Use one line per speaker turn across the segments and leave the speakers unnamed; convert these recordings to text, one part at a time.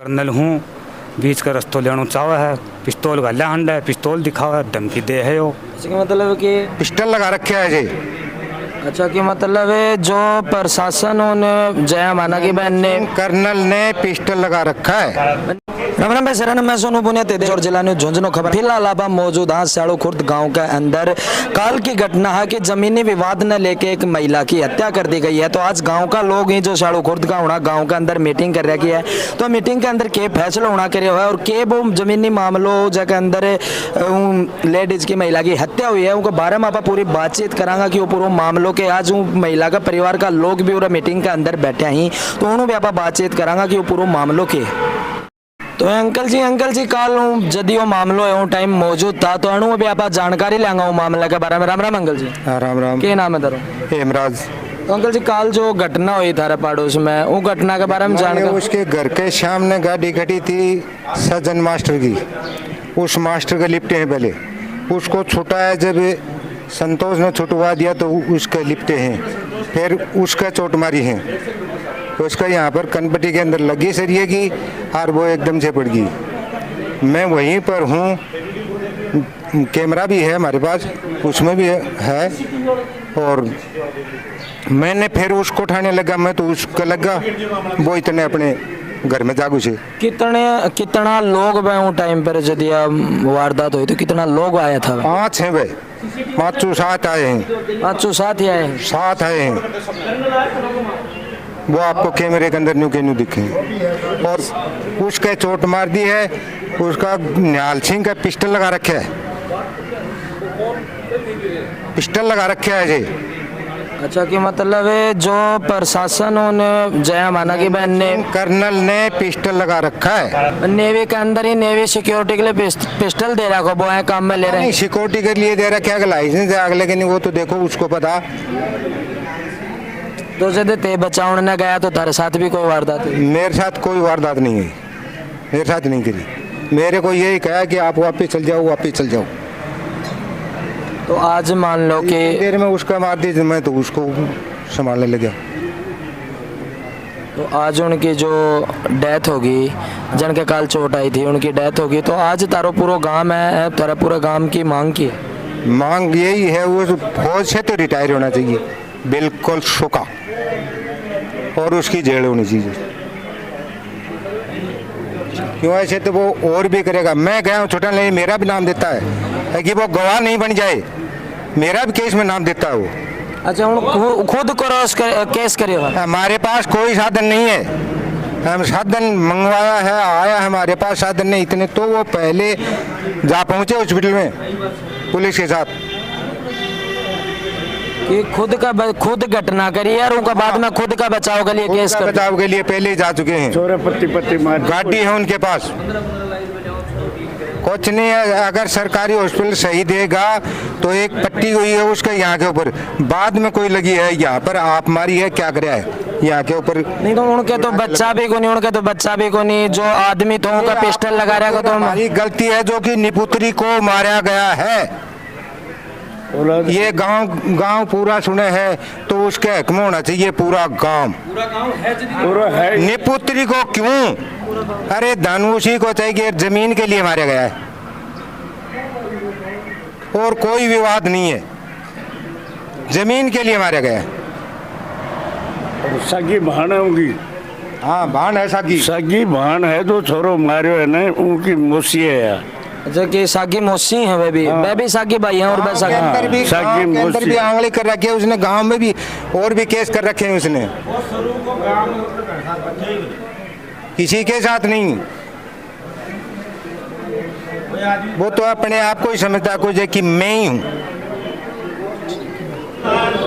Colonel हूँ, बीच का रस्तो लेना चाहा है, पिस्तौल का हंड है, पिस्तौल दिखावा है, धमकी दे है वो।
इसका मतलब कि
पिस्टल लगा रखे है जी।
अच्छा कि मतलब है जो प्रशासन ने जया माना की बहन ने
कर्नल ने पिस्टल लगा रखा है।
राम राम भाई सराना मैं सोनू पुनिया तेज और जिला न्यूज़ झुंझुनू खबर फिलहाल आप मौजूद हाँ स्याड़ू खुर्द गांव के अंदर काल की घटना है कि जमीनी विवाद न लेके एक महिला की हत्या कर दी गई है। तो आज गांव का लोग ही जो स्याड़ू खुर्द गांव के अंदर मीटिंग कर रखी है। तो मीटिंग के अंदर के फैसला होना करे हुआ है और के वो जमीनी मामलों जगह अंदर लेडीज की महिला की हत्या हुई है उनको बारे में आप पूरी बातचीत करांगा कि वो पूरे मामलों के आज महिला का परिवार का लोग भी पूरा मीटिंग के अंदर बैठे ही तो उन्होंने भी आप बातचीत करांगा कि वो पूरे मामलों के। तो अंकल जी कल जदि वो मामलो है वो टाइम मौजूद था तो अणु भी आप जानकारी लेंगे वो मामले के बारे में। राम राम अंकल जी।
राम राम।
क्या नाम है तारो?
हेमराज।
तो अंकल जी कल जो घटना हुई थारे पड़ोस में वो घटना के बारे में जानकारी।
उसके घर के सामने गाड़ी खड़ी थी सज्जन मास्टर की, उस मास्टर के लिपटे हैं पहले, उसको छुटाया जब संतोष ने छुटवा दिया तो उसके लिपटे हैं, फिर उसका चोट मारी है, उसका यहाँ पर कनपट्टी के अंदर लगी सरिये की और वो एकदम से पड़ गई। मैं वहीं पर हूँ, कैमरा भी है हमारे पास, उसमें भी है और मैंने फिर उसको उठाने लगा, मैं तो उसका लगा, वो इतने अपने घर में जागू से।
कितना लोग वो टाइम पर जदि वारदात हुई तो कितना लोग आया था?
5 हैं भाई, 5-7 आए हैं।
5-7 ही आए हैं?
7 आए हैं, वो आपको कैमरे के अंदर न्यू के न्यू दिखे और उसके चोट मार दी है। उसका निहाल सिंह का पिस्टल लगा रखे है, पिस्टल लगा रखे है जी।
अच्छा कि मतलब है जो प्रशासन ने जया माना की बहन ने
कर्नल ने पिस्टल लगा रखा है।
नेवी के अंदर ही नेवी सिक्योरिटी के लिए पिस्टल दे रहा वो है काम में ले रहे हैं।
सिक्योरिटी के लिए दे रखा है, लाइसेंस है अगले के नहीं, वो तो देखो उसको पता।
तो जब ते बचाव ने गया तो तेरे साथ भी कोई वारदात?
मेरे साथ कोई वारदात नहीं है, मेरे साथ नहीं करी। मेरे को यही कहा कि आप वापस चल जाओ, वापस चल जाओ।
तो आज मान लो कि
देर में उसका मार दी, मैं तो उसको संभालने लगा।
तो आज उनकी जो डेथ होगी, जिनके काल चोट आई थी उनकी डेथ होगी, तो आज तारो पूरा गांव है, तारा पूरा गांव की मांग की है?
मांग यही है, वो फौज से तो रिटायर होना चाहिए बिल्कुल सूखा, और उसकी जेल होनी चाहिए। क्यों ऐसे तो वो और भी करेगा। मैं गया हूँ छुट्टा नहीं, मेरा भी नाम देता है कि वो गवाह नहीं बन जाए, मेरा भी केस में नाम देता है वो।
अच्छा खुद केस करे?
हमारे पास कोई साधन नहीं है, हम साधन मंगवाया है, आया हमारे पास साधन नहीं, इतने तो वो पहले जा पहुँचे हॉस्पिटल में पुलिस के साथ
कि खुद घटना करी है और उनका बाद में खुद का बचाव के लिए केस कर
बचाव के लिए पहले ही जा चुके हैं।
पत्ती मार
गाड़ी है उनके पास, कुछ नहीं है। अगर सरकारी हॉस्पिटल सही देगा तो एक पट्टी हुई है उसका यहाँ के ऊपर, बाद में कोई लगी है यहाँ पर, आप मारी है क्या करे है यहाँ के ऊपर।
नहीं तो उनके तो बच्चा भी को नहीं, उनके तो बच्चा भी को नहीं, जो आदमी तो उनका पिस्टल लगा रहा है तो
हमारी गलती है जो कि निपुत्री को मारा गया है। ये गांव पूरा सुने है तो उसके हक में होना चाहिए पूरा गांव है। निपुत्री को क्यों? अरे धनुषी को चाहिए, जमीन के लिए मारा गया है और कोई विवाद नहीं है, जमीन के लिए मारा गया है।
सगी भान होगी।
हाँ भान है,
सगी भान है, जो छोरो मारियो है ना उनकी मौसी है यार।
अच्छा कि सागी मौसी है, वे भी सागी भाई हैं और वे सागी
अंदर भी आंगली कर रखी है उसने, गांव में भी और भी केस कर रखे हैं उसने, किसी के साथ नहीं। वो तो अपने आप को ही समझता है कि मैं ही हूँ।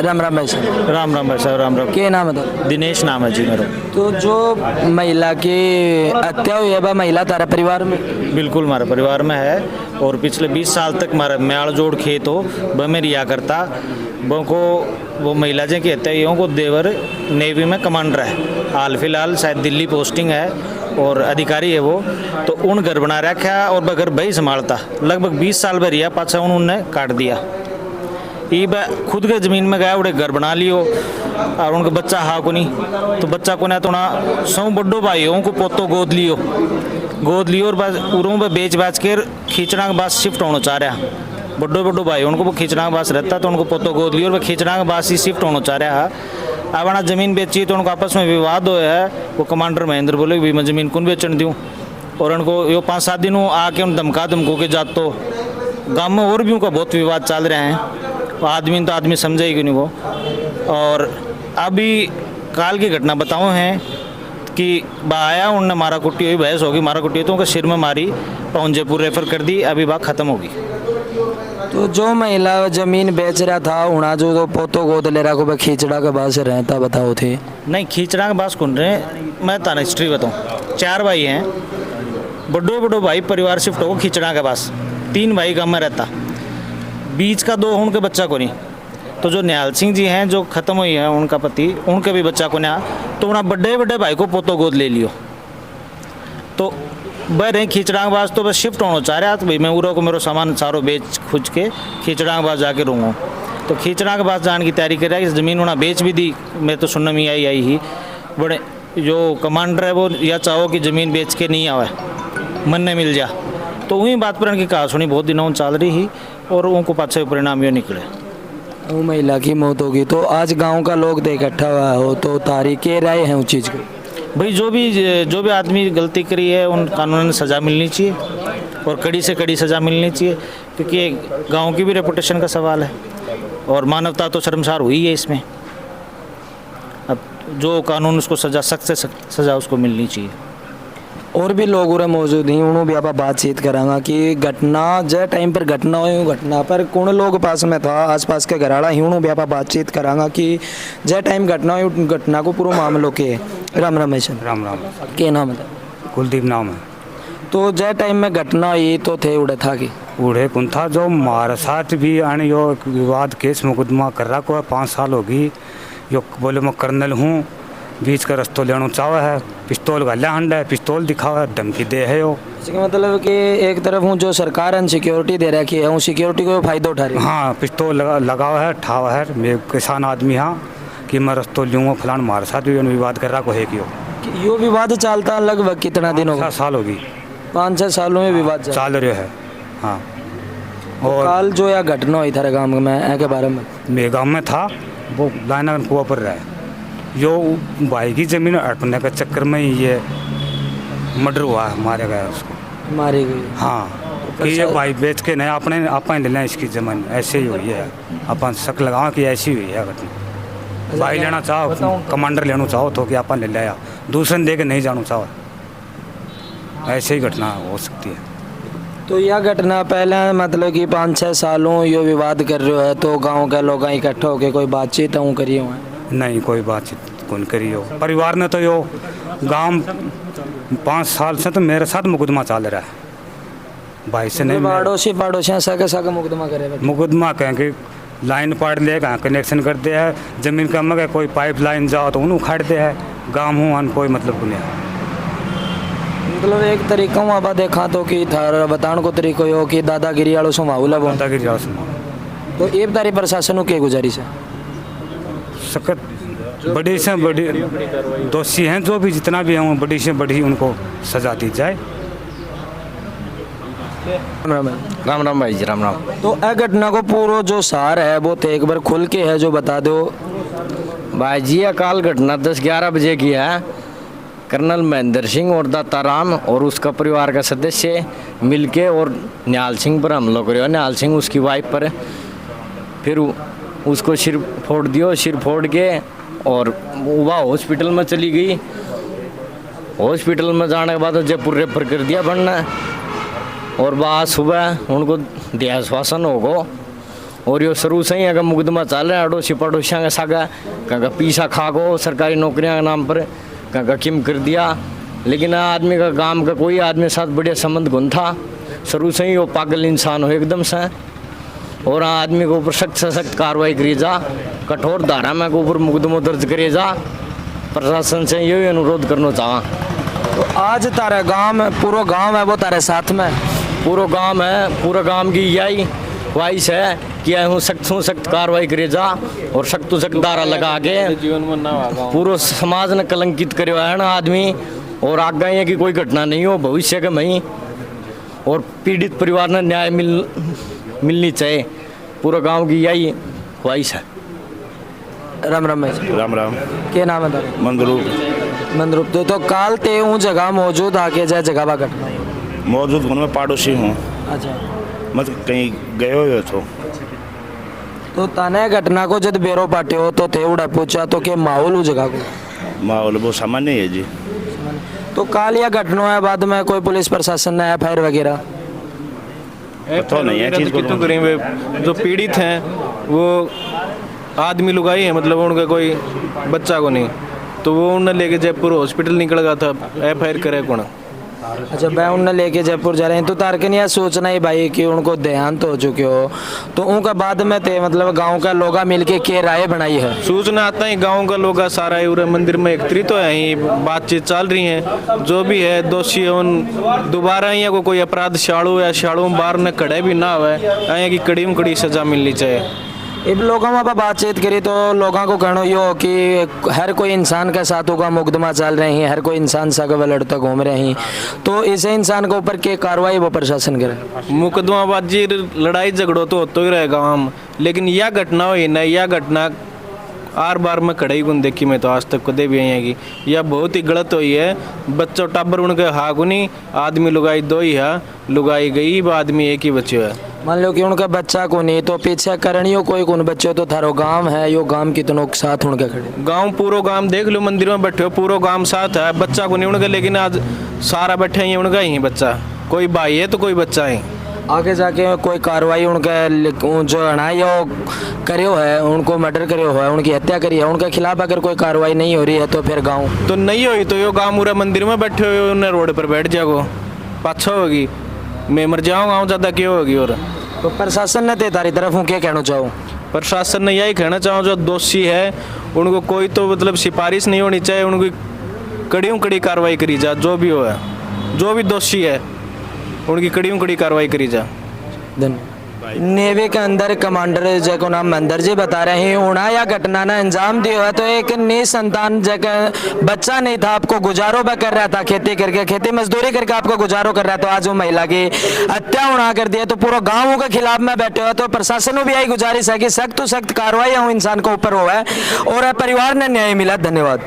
राम राम भाई साहब।
राम राम भाई साहब। राम राम।
क्या नाम है तो?
दिनेश नाम है जी मेरा।
तो जो महिला की हत्या हुई है वह महिला तारा परिवार में?
बिल्कुल हमारे परिवार में है और पिछले 20 साल तक हमारा म्याड़ जोड़ खेत हो वह में रिया करता। वो को वो महिला जी की हत्या हुई को देवर नेवी में कमांडर है, हाल फिलहाल शायद दिल्ली पोस्टिंग है और अधिकारी है वो। तो उन घर बना रखा और वह घर भाई संभालता, लगभग 20 साल में रिया, पाछा उन्होंने काट दिया। ये खुद के ज़मीन में गया उड़े घर बना लियो और उनका बच्चा हा को नहीं, तो बच्चा को ना तो ना सौ बड्डो भाई उनको पोतो गोद लियो और बस उरों पे बेच के खींचना के बाद शिफ्ट होना चाह रहा। बड्डो भाई उनको वो खींचना के बाद रहता तो उनको पोतो गोद लियो और वह खींचना के बाद ही शिफ्ट होना चाह रहा है। अब आना ज़मीन बेची तो उनको आपस में विवाद हो है। वो कमांडर महेंद्र बोले भी मैं ज़मीन कौन बेचन दूँ, और उनको यो 5-7 दिन आके उन धमको के जात तो गाँव में और भी उनका बहुत विवाद चल रहे हैं। आदमी तो आदमी समझेगी नहीं वो। और अभी काल की घटना बताऊँ है कि आया उनने मारा कुट्टी हुई, बहस होगी, मारा कुट्टी तो उनका सिर में मारी, पहुंचेपुर रेफर कर दी, अभी बात ख़त्म होगी।
तो जो महिला जमीन बेच रहा था उड़ा जो तो पोतो गोद ले रहा को खींचड़ा के बाद से रहता बताओ थे।
नहीं खींचना के बात कौन रहे, मैं ताना हिस्ट्री बताऊँ। 4 भाई हैं, बड्डो भाई परिवार शिफ्ट हो खींचना के पास, 3 भाई गाँव में रहता, बीच का 2 उनके बच्चा को नहीं। तो जो निहाल सिंह जी हैं जो ख़त्म हुई है उनका पति, उनके भी बच्चा को नहीं, तो उन्हें बड़े भाई को पोतो गोद ले लियो। तो वह रही खींचड़ा के बाद तो बस शिफ्ट होना चाह रहा, तो भाई मैं उरो को मेरा सामान सारो बेच खुज के खींचड़ा के बाद जाके रहूँगा। तो खींचड़ा के बाद जाने की तैयारी कर रहा है कि ज़मीन उन्हें बेच भी दी। मैं तो सुनने में आई ही बड़े जो कमांडर है वो यह चाहो कि ज़मीन बेच के नहीं आवे, मन ने मिल जा। तो वही बात पर उनकी कहा सुनी बहुत दिनों चल रही ही और उनको पाछे परिणाम ये निकले।
वो महिला की मौत होगी तो आज गांव का लोग इकट्ठा हुआ हो तो तारीख के राय है उस चीज़ को।
भाई जो भी आदमी गलती करी है उन कानून सज़ा मिलनी चाहिए और कड़ी से कड़ी सज़ा मिलनी चाहिए, क्योंकि गांव की भी रेपुटेशन का सवाल है और मानवता तो शर्मसार हुई है इसमें। अब जो कानून उसको सज़ा सख्त से सख्त सज़ा उसको मिलनी चाहिए।
और भी लोग उरे मौजूद हैं, उन्होंने भी आप बातचीत करांगा कि घटना जय टाइम पर घटना हुई घटना पर कौन लोग पास में था आसपास के घराड़ा ही, उन्होंने भी आप बातचीत करांगा कि जय टाइम घटना हुई घटना को पूरा मामलों के राम
राम
के नाम है
कुलदीप नाम है।
तो जय टाइम में घटना ये तो थे उड़े था कि
उड़े कौन था जो हमारे साथ भी आने यो विवाद केस मुकदमा कर रहा को 5 साल होगी। यो बोले मैं कर्नल हूँ, बीच का रस्तो लेना चावा है, पिस्तौल गाला हंड है, पिस्तौल दिखावा है, धमकी दे है यो।
इसका मतलब कि एक तरफ हूँ जो सरकार है सिक्योरिटी दे रखी है, उन सिक्योरिटी को फायदा उठा रही है।
हाँ पिस्तौल लगा हुआ है, ठावा है, मैं किसान आदमी हाँ कि मैं रस्तो लूँगा फलान मारे साथ भी विवाद कर रहा को है कि
यो विवाद चलता लगभग कितना दिन होगा?
5 साल होगी।
5-6 सालों में विवाद
चल रहे है। हाँ
और काल जो या घटना हुई था गाँव में के बारे में
मेरे गाँव में था वो लाइना कुआ पर रहा है। जो भाई की ज़मीन हटने के चक्कर में ये मर्डर हुआ है, मारा गया उसको,
मारी गई।
हाँ कि ये भाई बेच के नहीं अपने आप ले लें इसकी ज़मीन, ऐसे ही हुई है। अपन शक लगाओ कि ऐसी हुई है घटना। भाई लेना चाहो, कमांडर लेना चाहो तो कि अपन ले लिया, दूसरे ने दे के नहीं जाना चाहो, ऐसे ही घटना हो सकती है।
तो यह घटना पहले मतलब कि 5-6 सालों यो विवाद कर रहे हो तो गांव के लोग इकट्ठा होकर कोई बातचीत हूँ करिए हुए
नहीं कोई बातचीत कौन करी हो। परिवार ने तो यो गांव 5 साल से तो मेरे साथ मुकदमा चल रहा है, भाई से नहीं।
पड़ोसी सके मुकदमा करे
मुकदमा कहें कि लाइन पाड़ ले कहाँ कनेक्शन करते हैं, ज़मीन का मगर कोई पाइप लाइन जाओ तो उन्होंने उखाड़ते हैं, गाँव हूँ कोई मतलब नहीं।
मतलब एक तरीका वहाँ पर देखा तो कि थार बताने को तरीको हो कि दादागिरी वालों से माहौल
दादागिरी वालों से
तो एक तारी प्रशासन के गुजारिश है
सख्त बड़ी से बड़ी दोषी हैं जो भी जितना भी हैं बड़ी से बड़ी उनको सजा दी जाए।
राम राम भाई जी राम राम।
तो यह घटना को पूरा जो सार है वो तो एक बार खुल के है जो बता दो
भाई जी। यह काल घटना 10-11 बजे की है। कर्नल महेंद्र सिंह और दाताराम और उसका परिवार का सदस्य मिलके और निहाल सिंह पर हमला करो। निहाल सिंह उसकी वाइफ पर, फिर उसको सिर फोड़ दियो। सिर फोड़ के और वह हॉस्पिटल में चली गई। हॉस्पिटल में जाने के बाद जयपुर रेफर कर दिया बनना, और बाद सुबह उनको देहाश्वासन होगा। और यो शुरू से ही अगर मुकदमा चल रहा है अड़ोसी पड़ोसियों का सागा कहीं पीछा खा गो सरकारी नौकरियों के नाम पर कहीं किम कर दिया। लेकिन आदमी का गांव का कोई आदमी साथ बढ़िया संबंध गुन था, शुरू से ही वो पागल इंसान हो एकदम से। और आदमी के ऊपर सख्त से सख्त कार्रवाई करी जा, कठोर धारा में के ऊपर मुकदमा दर्ज करे जा। प्रशासन से यही अनुरोध करना चाहा।
तो आज तारे गांव में पूरा गांव है वो तारे साथ में
पूरा गांव है, पूरा गांव की यही ख्वाहिश है कि किया हूँ सख्त कार्रवाई करे जा और सख्त दारा लगा के
जीवन में ना आगा
पूरा समाज ने कलंकित करो है ना आदमी। और आगे ये कि कोई घटना नहीं हो भविष्य के में और पीड़ित परिवार ने न्याय मिलनी चाहिए। पूरा गांव की यही ख्वाहिश है।
राम राम भाई जी।
राम राम
क्या नाम है तारा?
मंदरूप
तो काल ते हूँ जगह मौजूद आके जाए जगह बा घटना
मौजूद हूँ मैं पड़ोसी हूँ
अच्छा
मतलब कहीं गए हुए
तो तने घटना को जब बेरो पाटे हो तो थे उड़ा पूछा तो के माहौल हो जगह को
माहौल वो सामान्य है जी।
तो काल या घटना है बाद में कोई पुलिस प्रशासन ने FIR वगैरह
पता नहीं है चीज़ को
क्यों करेंगे। जो पीड़ित हैं वो आदमी लुगाई है, मतलब उनका कोई बच्चा को नहीं, तो वो उन्हें लेके जयपुर हॉस्पिटल निकल गया था। FIR करे कौन?
अच्छा भाई उन्हें लेके जयपुर जा रहे हैं तो तारकन यह सोचना ही भाई कि उनको देहांत हो चुके हो तो उनका बाद में थे मतलब गांव का लोग मिलके के राय बनाई है।
सूचना आता ही गांव का लोग सारा पूरे मंदिर में एकत्रित तो है ही बातचीत चल रही है। जो भी है दोषी है उन दोबारा यहाँ को कोई अपराध शाड़ू या शाड़ू बाहर न खड़े भी ना हुए यहाँ की कड़ी में कड़ी सजा मिलनी चाहिए।
अब लोगों में बातचीत करी तो लोगों को कहना यो कि हर कोई इंसान के साथ होगा मुकदमा चल रहे हैं, हर कोई इंसान सगा लड़ता घूम रहे हैं, तो इसे इंसान के ऊपर क्या कार्रवाई वो प्रशासन करे?
मुकदमाबाजी लड़ाई झगड़ो तो होते ही रहेगा हम, लेकिन यह घटना हुई ना, यह घटना आर बार में खड़े ही देखी मैं तो आज तक कदे भी आई है कि यह बहुत ही गलत हुई है। बच्चों टाबर उनके हाँ को नहीं, आदमी लुगाई दो ही है, लुगाई गई आदमी एक ही बच्चे है।
मान लो कि उनका बच्चा को नहीं तो पीछे करणियों कोई कौन बच्चों तो थारो गांव है यो गांव कितनों के साथ उनके खड़े
गांव पूरा गांव देख लो मंदिर में बैठे हो पूरा गांव साथ है, बच्चा को नहीं उनका, लेकिन आज सारा बैठे हैं उनका ही बच्चा, कोई भाई है तो कोई बच्चा है।
आगे जाके कोई कार्रवाई उनके जो अणाई हो करियो है, उनको मर्डर करियो है, उनकी हत्या करी है, उनके खिलाफ अगर कोई कार्रवाई नहीं हो रही है तो फिर गांव
तो नहीं हुई तो यो गांव पूरा मंदिर में बैठे हुए उन्हें रोड पर बैठ जाओ पाछा होगी, मैं मर जाऊँ गाँव ज़्यादा क्यों होगी। और
तो प्रशासन ने ते तारी तरफ हूँ क्या कहना चाहूँ?
प्रशासन ने यही कहना चाहूँ जो दोषी है उनको कोई तो मतलब सिफारिश नहीं होनी चाहिए, उनकी कड़ी कार्रवाई करी जा, जो भी हो है जो भी दोषी है उनकी कड़ी कार्रवाई करी जा।
नेवी के अंदर कमांडर जो नाम मंदर जी बता रहे हैं उड़ा या घटना ना अंजाम दिया है तो एक निसंतान जगह बच्चा नहीं था, आपको गुजारो भी कर रहा था, खेती करके खेती मजदूरी करके आपको गुजारो कर रहा था, तो आज वो महिला की हत्या उड़ा कर दिया तो पूरा गाँव के खिलाफ में बैठे हो। तो प्रशासन को भी यही गुजारिश है कि सख्त कार्रवाई इंसान के ऊपर हुआ है और परिवार ने न्याय मिला। धन्यवाद।